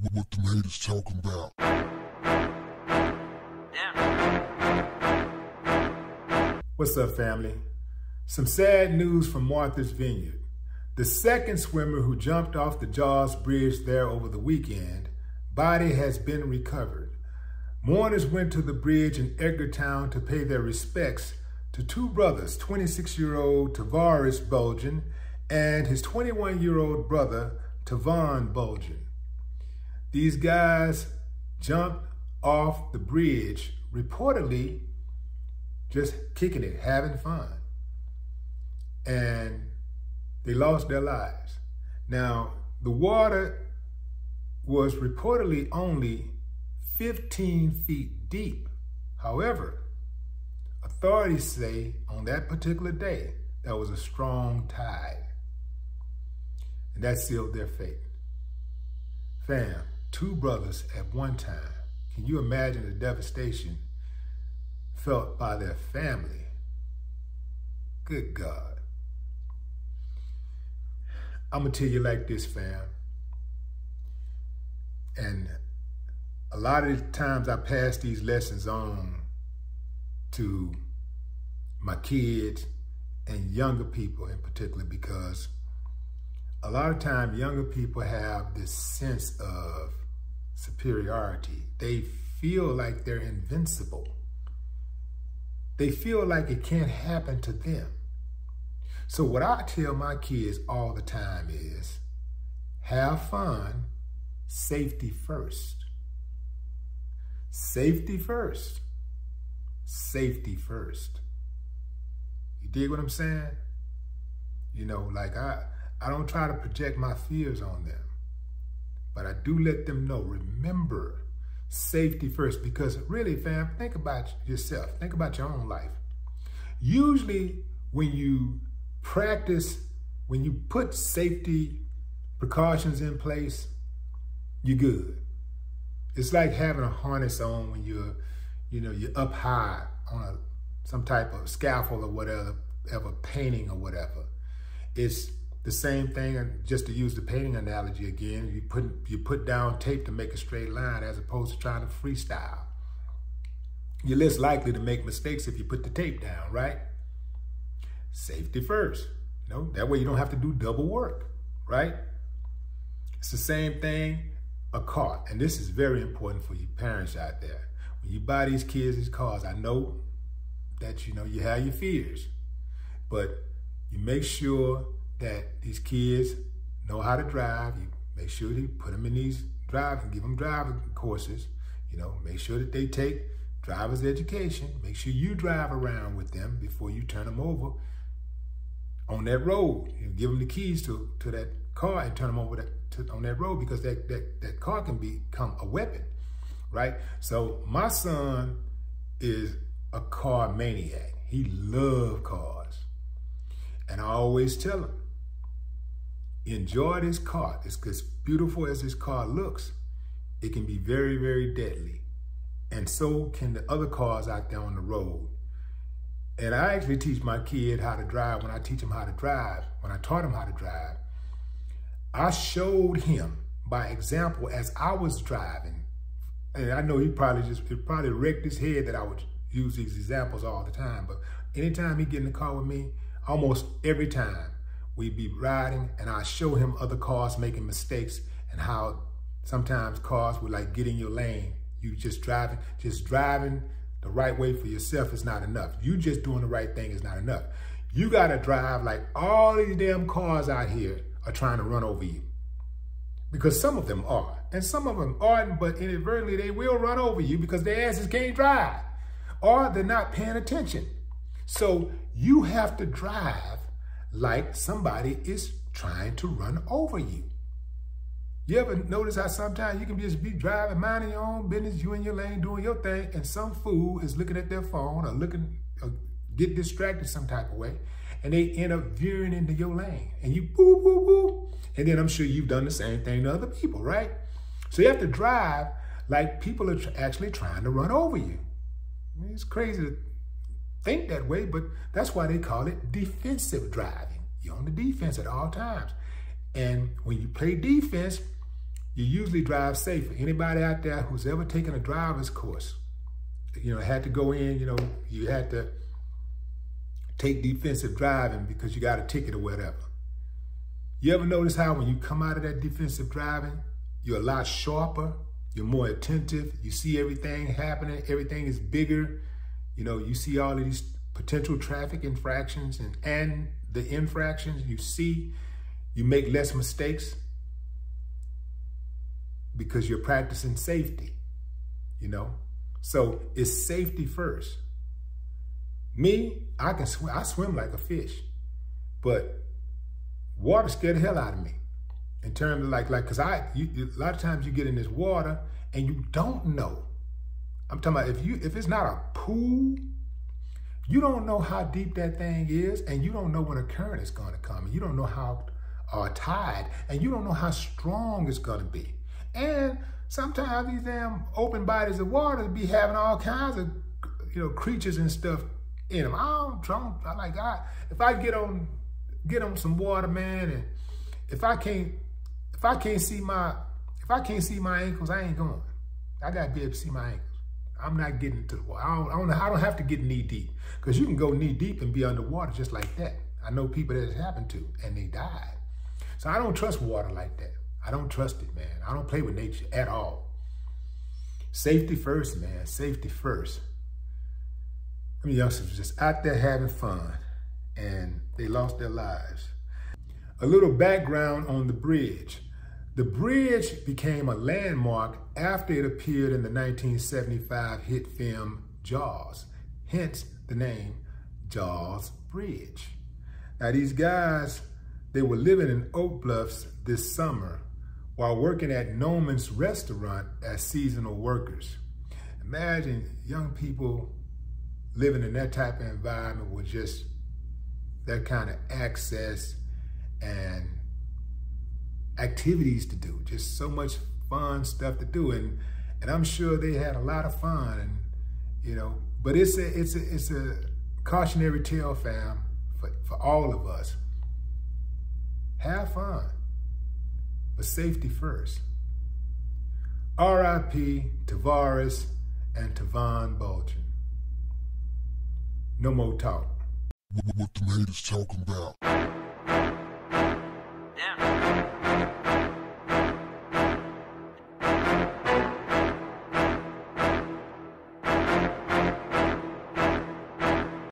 What the haters talking about? What's up, family? Some sad news from Martha's Vineyard. The second swimmer who jumped off the Jaws Bridge there over the weekend, body has been recovered. Mourners went to the bridge in Edgartown to pay their respects to two brothers, 26-year-old Tavares Bulgin and his 21-year-old brother, Tavon Bulgin. These guys jumped off the bridge, reportedly just kicking it, having fun. And they lost their lives. Now, the water was reportedly only 15 feet deep. However, authorities say on that particular day, there was a strong tide. And that sealed their fate. Fam, two brothers at one time. Can you imagine the devastation felt by their family? Good God. I'm gonna tell you like this, fam. And a lot of the times I pass these lessons on to my kids and younger people in particular, because a lot of times younger people have this sense of superiority. They feel like they're invincible. They feel like it can't happen to them. So what I tell my kids all the time is, have fun, safety first. Safety first. Safety first. You dig what I'm saying? You know, like I don't try to project my fears on them, but I do let them know, remember, safety first. Because really, fam, think about yourself. Think about your own life. Usually when you practice, when you put safety precautions in place, you're good. It's like having a harness on when you're up high on some type of scaffold or whatever, painting or whatever. It's the same thing, and just to use the painting analogy again, you put down tape to make a straight line as opposed to trying to freestyle. You're less likely to make mistakes if you put the tape down, right? Safety first. You know, that way you don't have to do double work, right? It's the same thing, a car. And this is very important for you parents out there. When you buy these kids these cars, I know that you have your fears, but you make sure that these kids know how to drive. You make sure you put them in these give them driving courses. Make sure that they take driver's education. Make sure you drive around with them before you turn them over on that road. You give them the keys to that car and turn them over on that road, because that car can become a weapon, right? So my son is a car maniac. He loves cars. And I always tell him, enjoy this car. It's as beautiful as this car looks. It can be very, very deadly. And so can the other cars out there on the road. And I actually teach my kid how to drive. When I teach him how to drive, when I taught him how to drive, I showed him by example as I was driving. And I know it probably wrecked his head that I would use these examples all the time. But anytime he get in the car with me, almost every time, we'd be riding and I show him other cars making mistakes and how sometimes cars would like get in your lane. You just driving the right way for yourself is not enough. You just doing the right thing is not enough. You gotta drive like all these damn cars out here are trying to run over you. Because some of them are, and some of them aren't, but inadvertently they will run over you because their asses can't drive or they're not paying attention. So you have to drive like somebody is trying to run over you. You ever notice how sometimes you can just be driving, minding your own business, you in your lane doing your thing, and some fool is looking at their phone or get distracted some type of way, and they end up veering into your lane, and you boo, boo, boo. And then I'm sure you've done the same thing to other people, right? So you have to drive like people are actually trying to run over you. I mean, it's crazy to think that way, but that's why they call it defensive driving. You're on the defense at all times. And when you play defense, you usually drive safer. Anybody out there who's ever taken a driver's course, had to go in, you had to take defensive driving because you got a ticket or whatever. You ever notice how when you come out of that defensive driving, you're a lot sharper, you're more attentive, you see everything happening, everything is bigger, you see all of these potential traffic infractions and the infractions you make less mistakes because you're practicing safety, So it's safety first. Me, I swim like a fish, but water scared the hell out of me. In terms of cause a lot of times you get in this water and you don't know. I'm talking about if it's not a pool, you don't know how deep that thing is, and you don't know when a current is gonna come, and you don't know how tide, and you don't know how strong it's gonna be. And sometimes these damn open bodies of water be having all kinds of, creatures and stuff in them. If I get on some water, man, and if I can't see my ankles, I ain't going. I gotta be able to see my ankles. I'm not getting into the water. I don't have to get knee deep, because you can go knee deep and be underwater just like that. I know people that it happened to, and they died. So I don't trust water like that. I don't trust it, man. I don't play with nature at all. Safety first, man. Safety first. I mean, youngsters were just out there having fun, and they lost their lives. A little background on the bridge. The bridge became a landmark after it appeared in the 1975 hit film Jaws, hence the name Jaws Bridge. Now these guys, they were living in Oak Bluffs this summer while working at Noman's restaurant as seasonal workers. Imagine young people living in that type of environment with just that kind of access and activities to do, just so much fun stuff to do, and I'm sure they had a lot of fun, and but it's a cautionary tale, fam, for all of us. Have fun, but safety first. R.I.P. Tavares and Tavon Bulgin. No more talk. What the haters talking about?